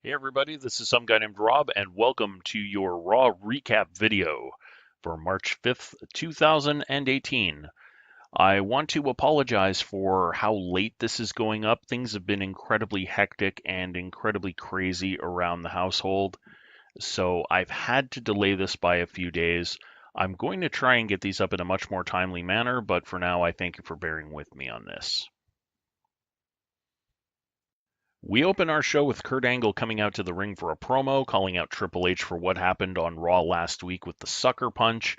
Hey everybody, this is some guy named Rob, and welcome to your Raw recap video for March 5th, 2018. I want to apologize for how late this is going up. Things have been incredibly hectic and incredibly crazy around the household, so I've had to delay this by a few days. I'm going to try and get these up in a much more timely manner, but for now, I thank you for bearing with me on this. We open our show with Kurt Angle coming out to the ring for a promo, calling out Triple H for what happened on Raw last week with the sucker punch,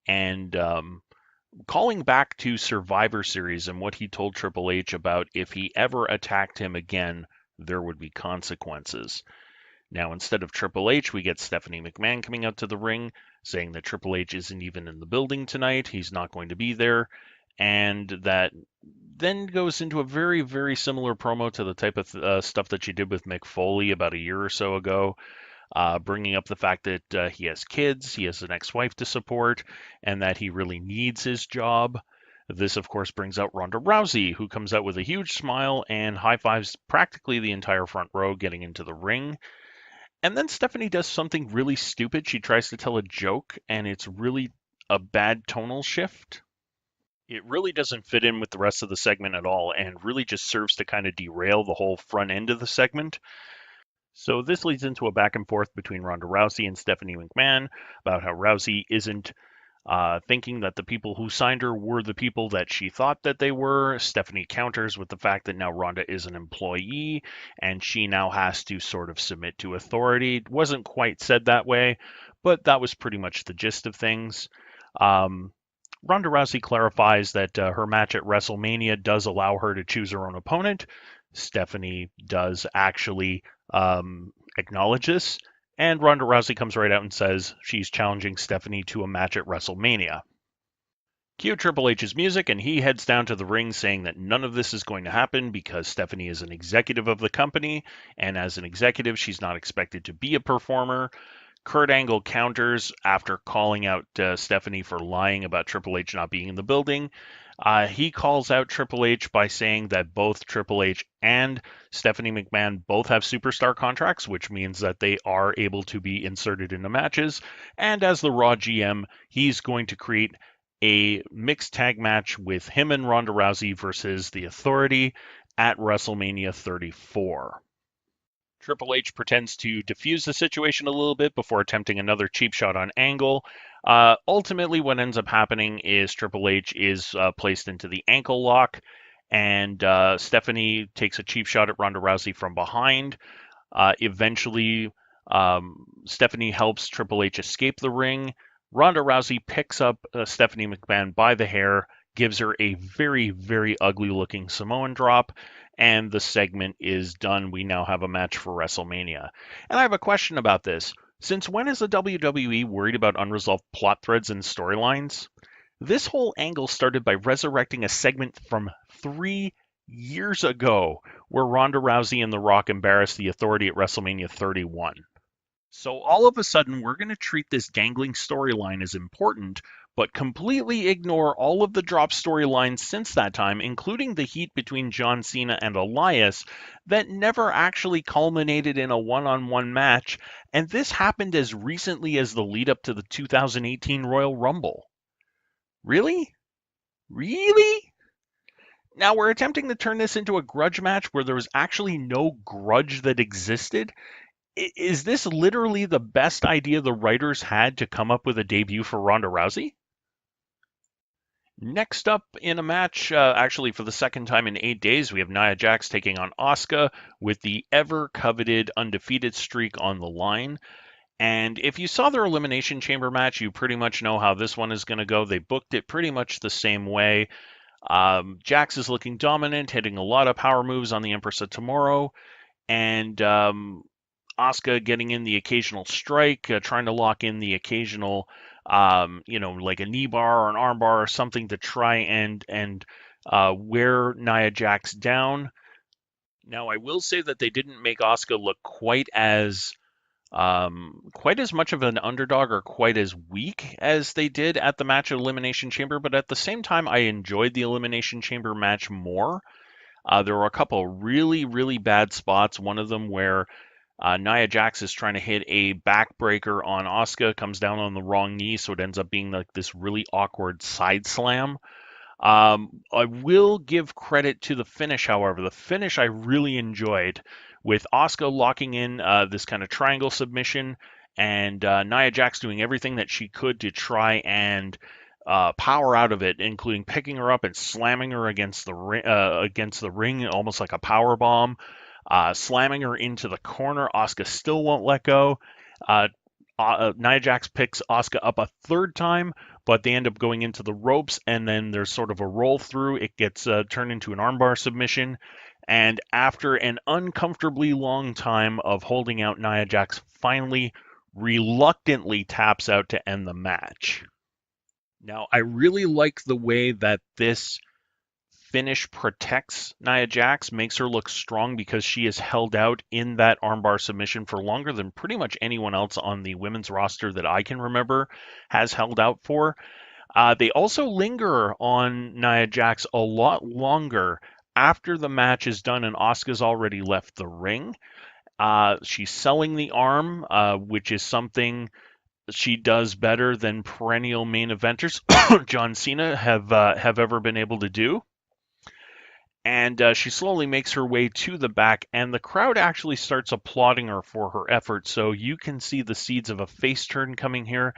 and calling back to Survivor Series and what he told Triple H about if he ever attacked him again, there would be consequences. Now, instead of Triple H, we get Stephanie McMahon coming out to the ring, saying that Triple H isn't even in the building tonight, he's not going to be there, and that then goes into a very, very similar promo to the type of stuff that she did with Mick Foley about a year or so ago, bringing up the fact that he has kids, he has an ex-wife to support, and that he really needs his job. This, of course, brings out Ronda Rousey, who comes out with a huge smile and high-fives practically the entire front row getting into the ring. And then Stephanie does something really stupid. She tries to tell a joke, and it's really a bad tonal shift. It really doesn't fit in with the rest of the segment at all and really just serves to kind of derail the whole front end of the segment. So this leads into a back and forth between Ronda Rousey and Stephanie McMahon about how Rousey isn't thinking that the people who signed her were the people that she thought that they were. Stephanie counters with the fact that now Ronda is an employee and she now has to sort of submit to authority. It wasn't quite said that way, but that was pretty much the gist of things. Ronda Rousey clarifies that her match at WrestleMania does allow her to choose her own opponent. Stephanie does actually acknowledge this, and Ronda Rousey comes right out and says she's challenging Stephanie to a match at WrestleMania. Cue Triple H's music, and he heads down to the ring saying that none of this is going to happen because Stephanie is an executive of the company, and as an executive, she's not expected to be a performer. Kurt Angle counters after calling out Stephanie for lying about Triple H not being in the building. He calls out Triple H by saying that both Triple H and Stephanie McMahon both have superstar contracts, which means that they are able to be inserted into matches. And as the Raw GM, he's going to create a mixed tag match with him and Ronda Rousey versus The Authority at WrestleMania 34. Triple H pretends to defuse the situation a little bit before attempting another cheap shot on Angle. Ultimately, what ends up happening is Triple H is placed into the ankle lock, and Stephanie takes a cheap shot at Ronda Rousey from behind. Eventually, Stephanie helps Triple H escape the ring. Ronda Rousey picks up Stephanie McMahon by the hair, gives her a very, very ugly looking Samoan drop, and the segment is done. We now have a match for WrestleMania. And I have a question about this. Since when is the WWE worried about unresolved plot threads and storylines? This whole angle started by resurrecting a segment from 3 years ago where Ronda Rousey and The Rock embarrassed the Authority at WrestleMania 31. So all of a sudden, we're going to treat this dangling storyline as important, but completely ignore all of the drop storylines since that time, including the heat between John Cena and Elias that never actually culminated in a one-on-one match, and this happened as recently as the lead up to the 2018 Royal Rumble. Really? Really? Now we're attempting to turn this into a grudge match where there was actually no grudge that existed. Is this literally the best idea the writers had to come up with a debut for Ronda Rousey? Next up in a match, actually for the second time in 8 days, we have Nia Jax taking on Asuka with the ever-coveted undefeated streak on the line. And if you saw their Elimination Chamber match, you pretty much know how this one is going to go. They booked it pretty much the same way. Jax is looking dominant, hitting a lot of power moves on the Empress of Tomorrow, and Asuka getting in the occasional strike, trying to lock in the occasional, like a knee bar or an arm bar or something to try and wear Nia Jax down. Now, I will say that they didn't make Asuka look quite as much of an underdog or quite as weak as they did at the match at Elimination Chamber, but at the same time, I enjoyed the Elimination Chamber match more. There were a couple really, really bad spots. One of them where Nia Jax is trying to hit a backbreaker on Asuka, comes down on the wrong knee, so it ends up being like this really awkward side slam. I will give credit to the finish, however. The finish I really enjoyed with Asuka locking in this kind of triangle submission and Nia Jax doing everything that she could to try and power out of it, including picking her up and slamming her against the ring, almost like a power bomb, slamming her into the corner. Asuka still won't let go. Uh, Nia Jax picks Asuka up a third time, but they end up going into the ropes, and then there's sort of a roll through. It gets turned into an armbar submission, and after an uncomfortably long time of holding out, Nia Jax finally reluctantly taps out to end the match. Now, I really like the way that this finish protects Nia Jax, makes her look strong because she is held out in that armbar submission for longer than pretty much anyone else on the women's roster that I can remember has held out for. They also linger on Nia Jax a lot longer after the match is done and Asuka's already left the ring. She's selling the arm, which is something she does better than perennial main eventers John Cena have ever been able to do. And she slowly makes her way to the back, and the crowd actually starts applauding her for her efforts. So you can see the seeds of a face turn coming here.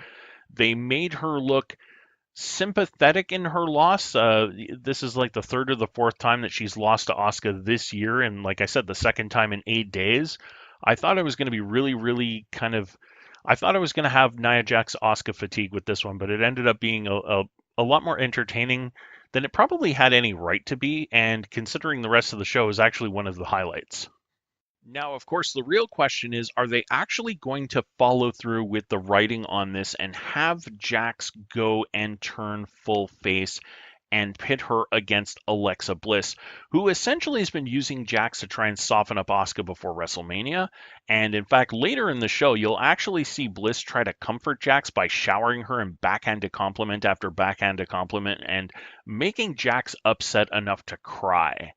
They made her look sympathetic in her loss. This is like the third or the fourth time that she's lost to Asuka this year, and like I said, the second time in 8 days. I thought it was going to be really, really kind of. I thought I was going to have Nia Jax Asuka fatigue with this one, but it ended up being a lot more entertaining than it probably had any right to be. And considering the rest of the show is actually one of the highlights. Now, of course, the real question is, are they actually going to follow through with the writing on this and have Jax go and turn full face and pit her against Alexa Bliss, who essentially has been using Jax to try and soften up Asuka before WrestleMania? And in fact, later in the show, you'll actually see Bliss try to comfort Jax by showering her in backhanded compliment after backhanded compliment and making Jax upset enough to cry.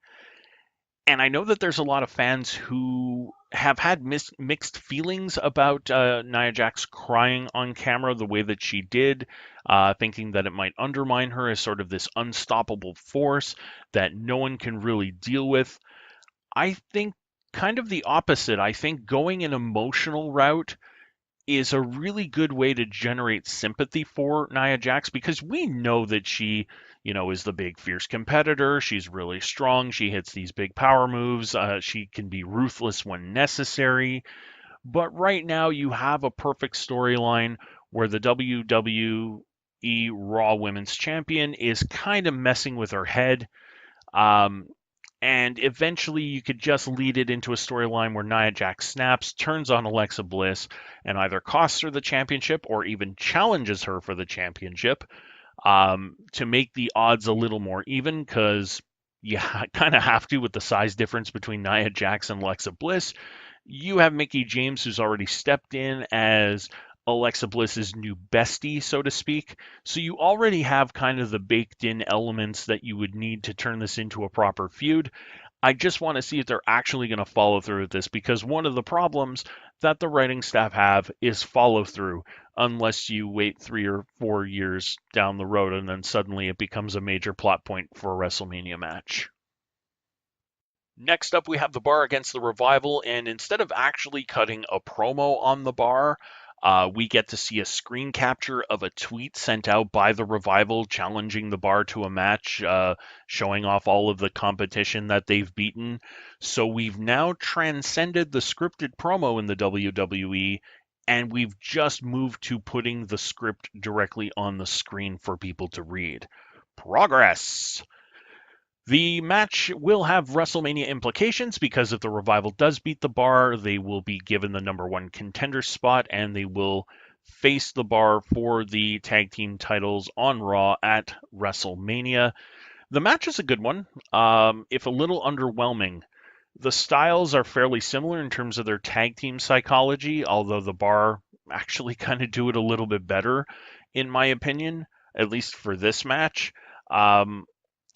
And I know that there's a lot of fans who have had mixed feelings about Nia Jax crying on camera the way that she did, thinking that it might undermine her as sort of this unstoppable force that no one can really deal with. I think kind of the opposite. I think going an emotional route is a really good way to generate sympathy for Nia Jax because we know that she, is the big fierce competitor. She's really strong. She hits these big power moves. She can be ruthless when necessary. But right now, you have a perfect storyline where the WWE Raw Women's Champion is kind of messing with her head. Um, and eventually, you could just lead it into a storyline where Nia Jax snaps, turns on Alexa Bliss, and either costs her the championship or even challenges her for the championship to make the odds a little more even because you kind of have to with the size difference between Nia Jax and Alexa Bliss. You have Mickie James, who's already stepped in as Alexa Bliss's new bestie, so to speak. So you already have kind of the baked in elements that you would need to turn this into a proper feud. I just want to see if they're actually going to follow through with this because one of the problems that the writing staff have is follow through unless you wait 3 or 4 years down the road and then suddenly it becomes a major plot point for a WrestleMania match. Next up, we have the Bar against the Revival, and instead of actually cutting a promo on the Bar, we get to see a screen capture of a tweet sent out by the Revival challenging the Bar to a match, showing off all of the competition that they've beaten. So we've now transcended the scripted promo in the WWE, and we've just moved to putting the script directly on the screen for people to read. Progress! The match will have WrestleMania implications because if the Revival does beat the Bar, they will be given the number one contender spot and they will face the Bar for the tag team titles on Raw at WrestleMania. The match is a good one, if a little underwhelming. The styles are fairly similar in terms of their tag team psychology, although the Bar actually kind of do it a little bit better, in my opinion, at least for this match. Um,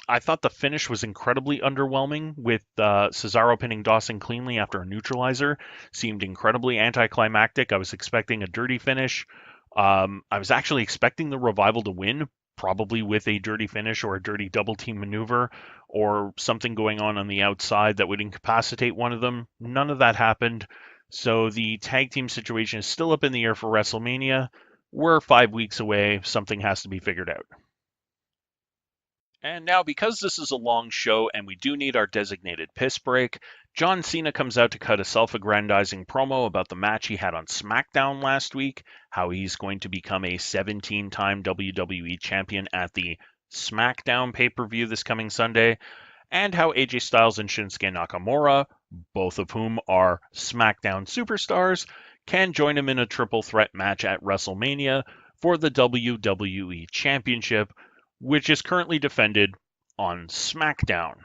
I thought the finish was incredibly underwhelming with Cesaro pinning Dawson cleanly after a neutralizer. Seemed incredibly anticlimactic. I was expecting a dirty finish. I was actually expecting the Revival to win, probably with a dirty finish or a dirty double team maneuver or something going on the outside that would incapacitate one of them. None of that happened. So the tag team situation is still up in the air for WrestleMania. We're 5 weeks away. Something has to be figured out. And now, because this is a long show and we do need our designated piss break, John Cena comes out to cut a self aggrandizing promo about the match he had on SmackDown last week, how he's going to become a 17-time WWE champion at the SmackDown pay per view this coming Sunday, and how AJ Styles and Shinsuke Nakamura, both of whom are SmackDown superstars, can join him in a triple threat match at WrestleMania for the WWE Championship, which is currently defended on SmackDown.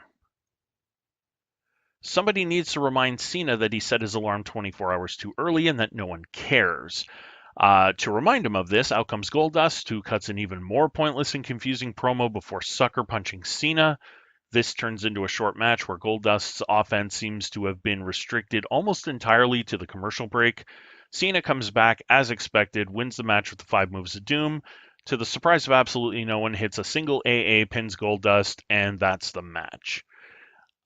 Somebody needs to remind Cena that he set his alarm 24 hours too early and that no one cares. To remind him of this, out comes Goldust, who cuts an even more pointless and confusing promo before sucker punching Cena. This turns into a short match where Goldust's offense seems to have been restricted almost entirely to the commercial break. Cena comes back as expected, wins the match with the 5 moves of doom. To the surprise of absolutely no one, hits a single AA, pins Goldust, and that's the match.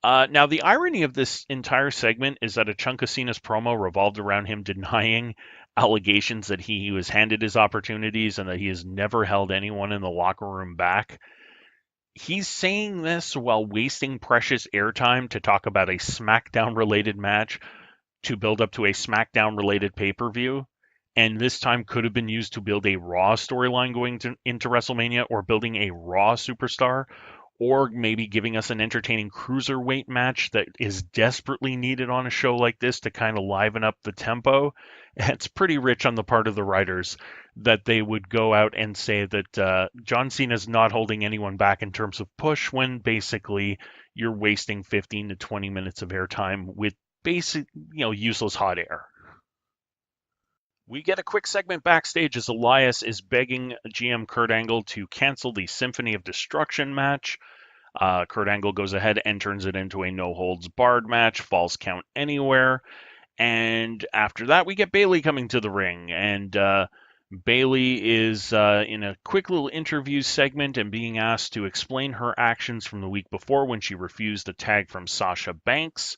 Now, the irony of this entire segment is that a chunk of Cena's promo revolved around him denying allegations that he was handed his opportunities and that he has never held anyone in the locker room back. He's saying this while wasting precious airtime to talk about a SmackDown related match to build up to a SmackDown related pay per view. And this time could have been used to build a Raw storyline into WrestleMania, or building a Raw superstar, or maybe giving us an entertaining cruiserweight match that is desperately needed on a show like this to kind of liven up the tempo. It's pretty rich on the part of the writers that they would go out and say that John Cena's not holding anyone back in terms of push, when basically you're wasting 15 to 20 minutes of airtime with basic, useless hot air. We get a quick segment backstage as Elias is begging GM Kurt Angle to cancel the Symphony of Destruction match. Kurt Angle goes ahead and turns it into a no holds barred match, falls count anywhere. And after that, we get Bayley coming to the ring. And Bayley is in a quick little interview segment and being asked to explain her actions from the week before when she refused a tag from Sasha Banks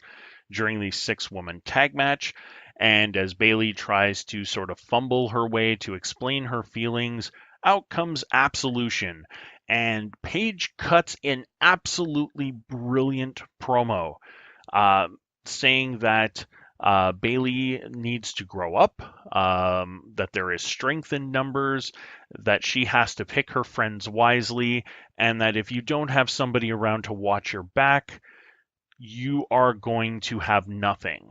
during the 6-woman tag match. And as Bayley tries to sort of fumble her way to explain her feelings, out comes Absolution. And Paige cuts an absolutely brilliant promo, saying that Bayley needs to grow up, that there is strength in numbers, that she has to pick her friends wisely, and that if you don't have somebody around to watch your back, you are going to have nothing.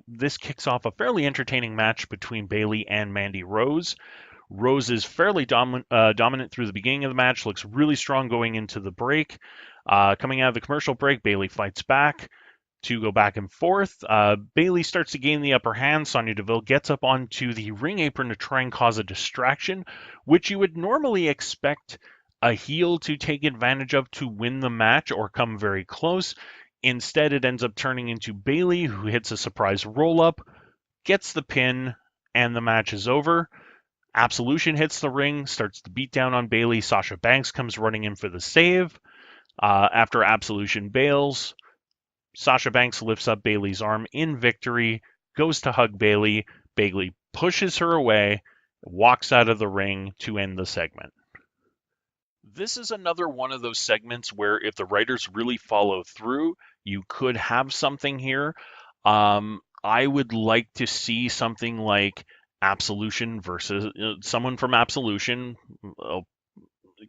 This kicks off a fairly entertaining match between Bayley and Mandy Rose. Rose is fairly dominant through the beginning of the match, looks really strong going into the break. Coming out of the commercial break, Bayley fights back to go back and forth. Bayley starts to gain the upper hand. Sonya Deville gets up onto the ring apron to try and cause a distraction, which you would normally expect a heel to take advantage of to win the match or come very close. Instead, it ends up turning into Bayley, who hits a surprise roll-up, gets the pin, and the match is over. Absolution hits the ring, starts the beatdown on Bayley. Sasha Banks comes running in for the save. After Absolution bails, Sasha Banks lifts up Bayley's arm in victory, goes to hug Bayley. Bayley pushes her away, walks out of the ring to end the segment. This is another one of those segments where if the writers really follow through, you could have something here. I would like to see something like Absolution versus someone from Absolution.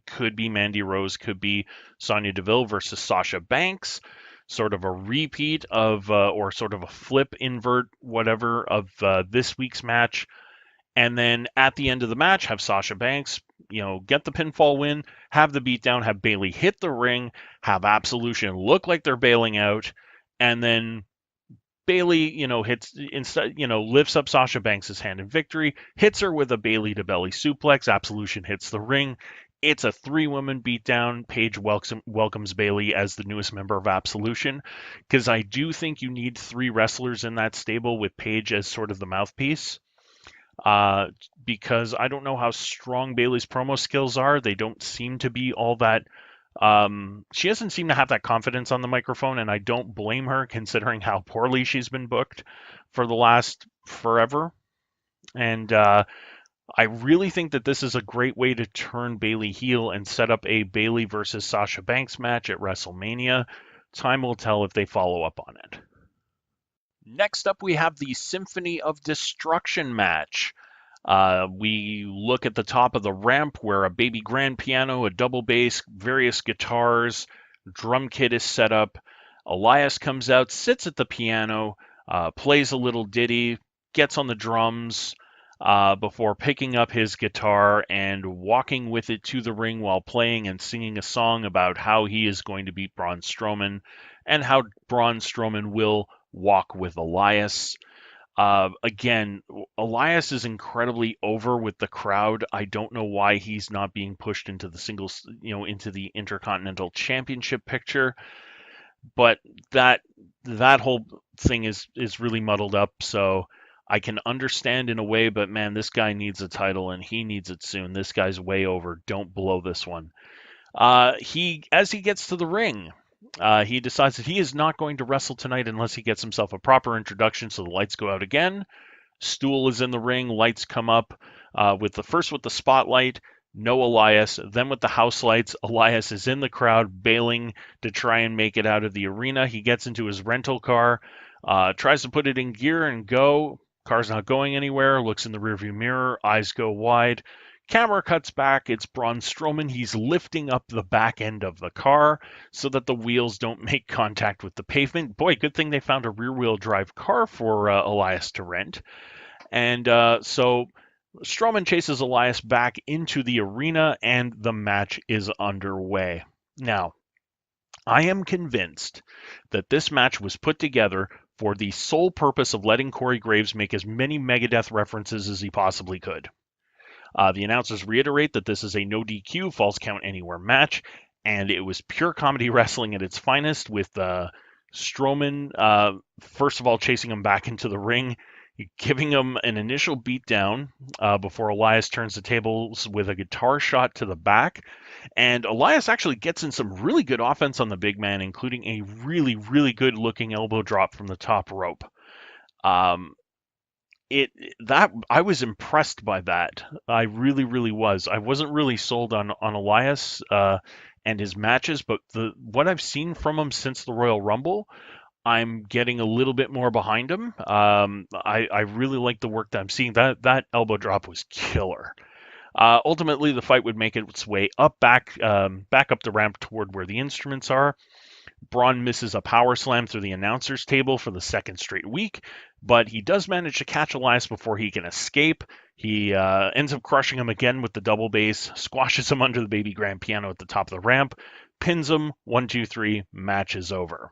Could be Mandy Rose, could be Sonya Deville versus Sasha Banks. Sort of a repeat of, or sort of a flip, invert, whatever, of this week's match. And then at the end of the match, have Sasha Banks, get the pinfall win, have the beatdown, have Bayley hit the ring, have Absolution look like they're bailing out, and then Bayley, hits instead, lifts up Sasha Banks' hand in victory, hits her with a Bayley to belly suplex. Absolution hits the ring, It's a three-woman beatdown. Paige welcomes Bailey as the newest member of Absolution, because I do think you need three wrestlers in that stable with Paige as sort of the mouthpiece. Uh, because I don't know how strong Bailey's promo skills are. They don't seem to be all that. She doesn't seem to have that confidence on the microphone, and I don't blame her considering how poorly she's been booked for the last forever. And I really think that this is a great way to turn Bailey heel and set up a Bailey versus Sasha Banks match at WrestleMania. Time will tell if they follow up on it. Next up, we have the Symphony of Destruction match. We look at the top of the ramp where a baby grand piano, a double bass, various guitars, drum kit is set up. Elias comes out, sits at the piano, plays a little ditty, gets on the drums before picking up his guitar and walking with it to the ring while playing and singing a song about how he is going to beat Braun Strowman and how Braun Strowman will walk with Elias. Again, Elias is incredibly over with the crowd. I don't know why he's not being pushed into the singles, into the Intercontinental Championship picture, but that that whole thing is really muddled up. So I can understand in a way, but man, this guy needs a title and he needs it soon. This guy's way over. Don't blow this one. As he gets to the ring, he decides that he is not going to wrestle tonight unless he gets himself a proper introduction. So the lights go out again. Stool is in the ring. Lights come up with the spotlight. No Elias. Then with the house lights, Elias is in the crowd, bailing to try and make it out of the arena. He gets into his rental car, tries to put it in gear and go. Car's not going anywhere. Looks in the rearview mirror. Eyes go wide. Camera cuts back. It's Braun Strowman. He's lifting up the back end of the car so that the wheels don't make contact with the pavement. Boy, good thing they found a rear-wheel drive car for Elias to rent. And so Strowman chases Elias back into the arena, and the match is underway. Now, I am convinced that this match was put together for the sole purpose of letting Corey Graves make as many Megadeth references as he possibly could. The announcers reiterate that this is a no DQ, falls count anywhere match, and it was pure comedy wrestling at its finest, with Strowman, first of all, chasing him back into the ring, giving him an initial beatdown before Elias turns the tables with a guitar shot to the back. And Elias actually gets in some really good offense on the big man, including a really, really good looking elbow drop from the top rope. Um, it that I was impressed by that. I really, really was. I wasn't really sold on Elias and his matches, but what I've seen from him since the Royal Rumble, I'm getting a little bit more behind him. I really like the work that I'm seeing. That elbow drop was killer. Ultimately, the fight would make its way back up the ramp toward where the instruments are. Braun misses a power slam through the announcer's table for the second straight week, but he does manage to catch Elias before he can escape. He ends up crushing him again with the double bass, squashes him under the baby grand piano at the top of the ramp, pins him. 1, 2, 3. Match is over.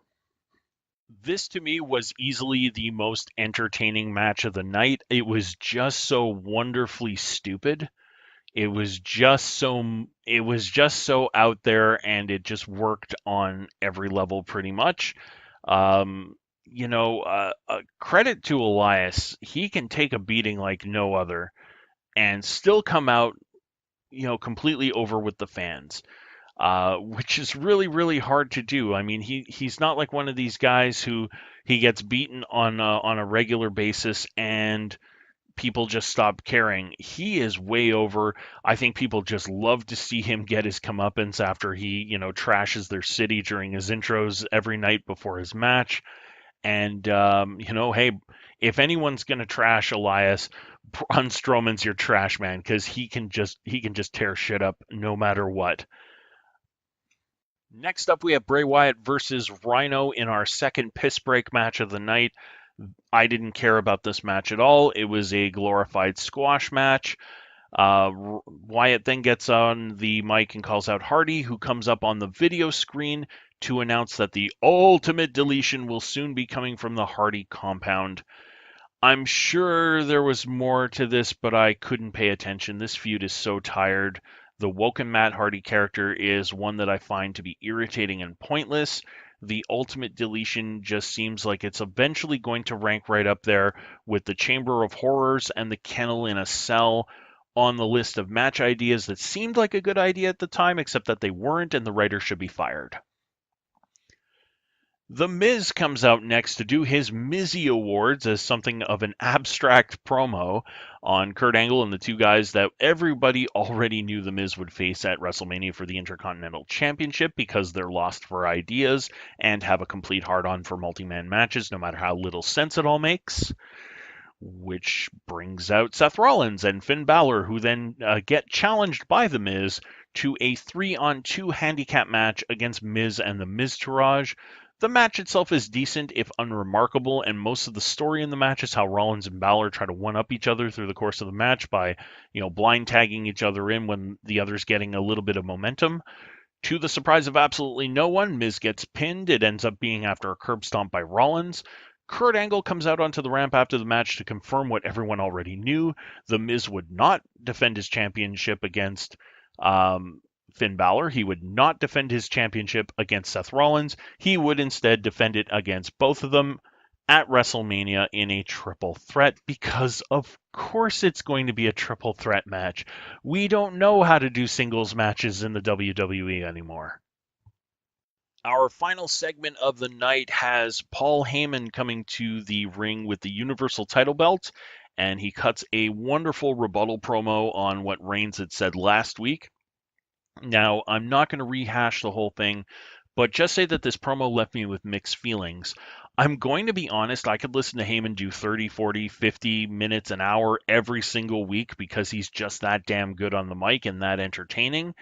This to me was easily the most entertaining match of the night. It was just so wonderfully stupid. It was just so out there, and it just worked on every level pretty much. Credit to Elias. He can take a beating like no other and still come out, completely over with the fans, which is really, really hard to do. I mean, he's not like one of these guys who he gets beaten on a regular basis and people just stop caring. He is way over. I think people just love to see him get his comeuppance after he, trashes their city during his intros every night before his match. And hey, if anyone's gonna trash Elias, Braun Strowman's your trash man because he can just tear shit up no matter what. Next up, we have Bray Wyatt versus Rhino in our second piss break match of the night. I didn't care about this match at all. It was a glorified squash match. Wyatt then gets on the mic and calls out Hardy, who comes up on the video screen to announce that the ultimate deletion will soon be coming from the Hardy compound. I'm sure there was more to this, but I couldn't pay attention. This feud is so tired. The Woken Matt Hardy character is one that I find to be irritating and pointless. The Ultimate Deletion just seems like it's eventually going to rank right up there with the Chamber of Horrors and the Kennel in a Cell on the list of match ideas that seemed like a good idea at the time, except that they weren't, and the writer should be fired. The Miz comes out next to do his Mizzy Awards as something of an abstract promo on Kurt Angle and the two guys that everybody already knew the Miz would face at WrestleMania for the Intercontinental Championship because they're lost for ideas and have a complete hard-on for multi-man matches, no matter how little sense it all makes. Which brings out Seth Rollins and Finn Balor, who then get challenged by The Miz to a 3-on-2 handicap match against Miz and the Miztourage. The match itself is decent, if unremarkable, and most of the story in the match is how Rollins and Balor try to one-up each other through the course of the match by, blind tagging each other in when the other's getting a little bit of momentum. To the surprise of absolutely no one, Miz gets pinned. It ends up being after a curb stomp by Rollins. Kurt Angle comes out onto the ramp after the match to confirm what everyone already knew. The Miz would not defend his championship against Finn Balor. He would not defend his championship against Seth Rollins. He would instead defend it against both of them at WrestleMania in a triple threat, because of course it's going to be a triple threat match. We don't know how to do singles matches in the WWE anymore. Our final segment of the night has Paul Heyman coming to the ring with the Universal title belt, and he cuts a wonderful rebuttal promo on what Reigns had said last week. Now, I'm not going to rehash the whole thing, but just say that this promo left me with mixed feelings. I'm going to be honest, I could listen to Heyman do 30, 40, 50 minutes, an hour every single week because he's just that damn good on the mic and that entertaining.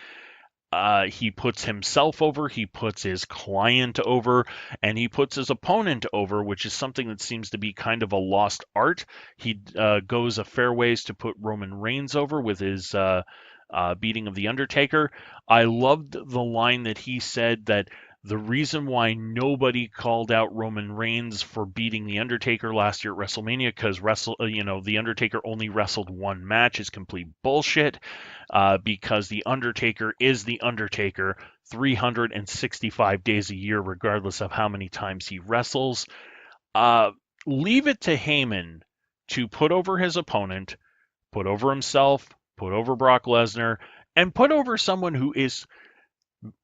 He puts himself over, he puts his client over, and he puts his opponent over, which is something that seems to be kind of a lost art. He goes a fair ways to put Roman Reigns over with his beating of The Undertaker. I loved the line that he said that the reason why nobody called out Roman Reigns for beating The Undertaker last year at WrestleMania because The Undertaker only wrestled one match is complete bullshit. Because The Undertaker is The Undertaker 365 days a year, regardless of how many times he wrestles. Leave it to Heyman to put over his opponent, put over himself, put over Brock Lesnar, and put over someone who is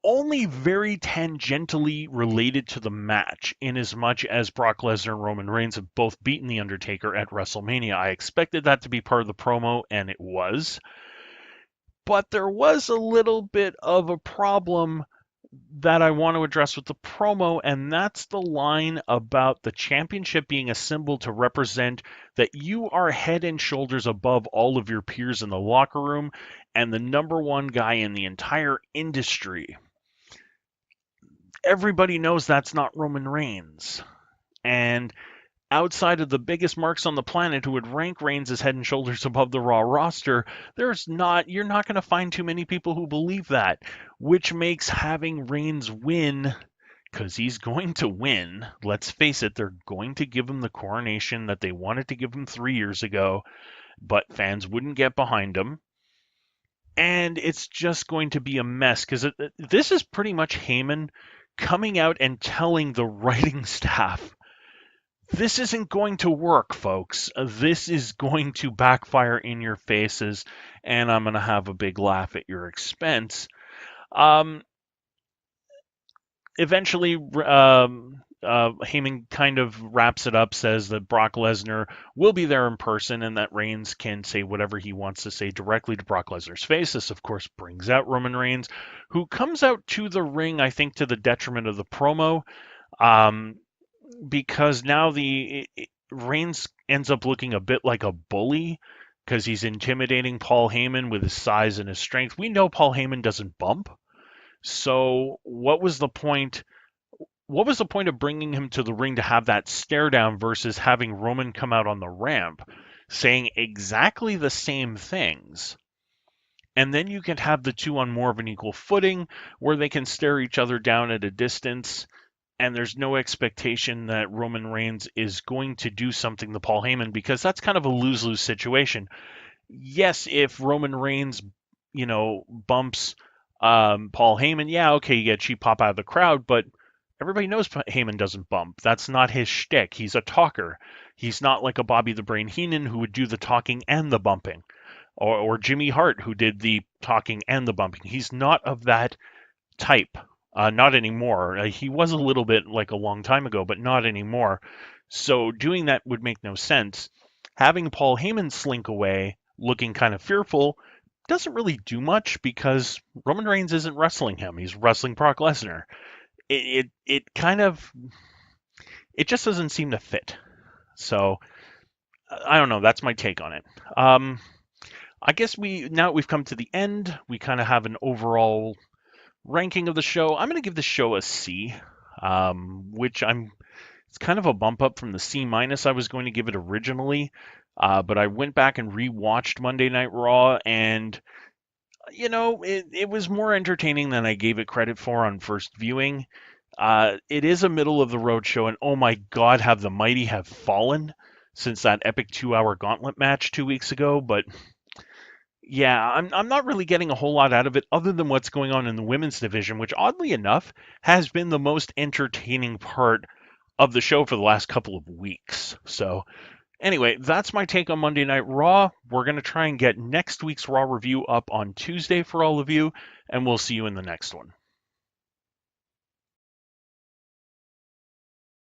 only very tangentially related to the match, in as much as Brock Lesnar and Roman Reigns have both beaten The Undertaker at WrestleMania. I expected that to be part of the promo, and it was. But there was a little bit of a problem that I want to address with the promo, and that's the line about the championship being a symbol to represent that you are head and shoulders above all of your peers in the locker room and the number one guy in the entire industry. Everybody knows that's not Roman Reigns. And outside of the biggest marks on the planet who would rank Reigns as head and shoulders above the Raw roster, you're not going to find too many people who believe that, which makes having Reigns win, because he's going to win, let's face it, they're going to give him the coronation that they wanted to give him 3 years ago, but fans wouldn't get behind him. And it's just going to be a mess, because this is pretty much Heyman coming out and telling the writing staff, this isn't going to work, folks. This is going to backfire in your faces, and I'm going to have a big laugh at your expense. Eventually, Heyman kind of wraps it up, says that Brock Lesnar will be there in person and that Reigns can say whatever he wants to say directly to Brock Lesnar's face. This, of course, brings out Roman Reigns, who comes out to the ring, I think, to the detriment of the promo. Because now Reigns ends up looking a bit like a bully because he's intimidating Paul Heyman with his size and his strength. We know Paul Heyman doesn't bump. So what was the point? What was the point of bringing him to the ring to have that stare down versus having Roman come out on the ramp saying exactly the same things? And then you can have the two on more of an equal footing where they can stare each other down at a distance, and there's no expectation that Roman Reigns is going to do something to Paul Heyman, because that's kind of a lose-lose situation. Yes, if Roman Reigns bumps Paul Heyman, yeah, okay, you get cheap pop out of the crowd, but everybody knows Heyman doesn't bump. That's not his shtick. He's a talker. He's not like a Bobby the Brain Heenan who would do the talking and the bumping, or Jimmy Hart who did the talking and the bumping. He's not of that type. Not anymore. He was a little bit like a long time ago, but not anymore. So doing that would make no sense. Having Paul Heyman slink away looking kind of fearful doesn't really do much because Roman Reigns isn't wrestling him. He's wrestling Brock Lesnar. It kind of it just doesn't seem to fit. So I don't know. That's my take on it. I guess we've come to the end. We kind of have an overall ranking of the show. I'm going to give the show a C, which it's kind of a bump up from the C minus I was going to give it originally. But I went back and rewatched Monday Night Raw, and it was more entertaining than I gave it credit for on first viewing. It is a middle of the road show, and oh my God, have the mighty have fallen since that epic 2-hour gauntlet match 2 weeks ago. But yeah, I'm not really getting a whole lot out of it other than what's going on in the women's division, which oddly enough has been the most entertaining part of the show for the last couple of weeks. So anyway, that's my take on Monday Night Raw. We're going to try and get next week's Raw review up on Tuesday for all of you, and we'll see you in the next one.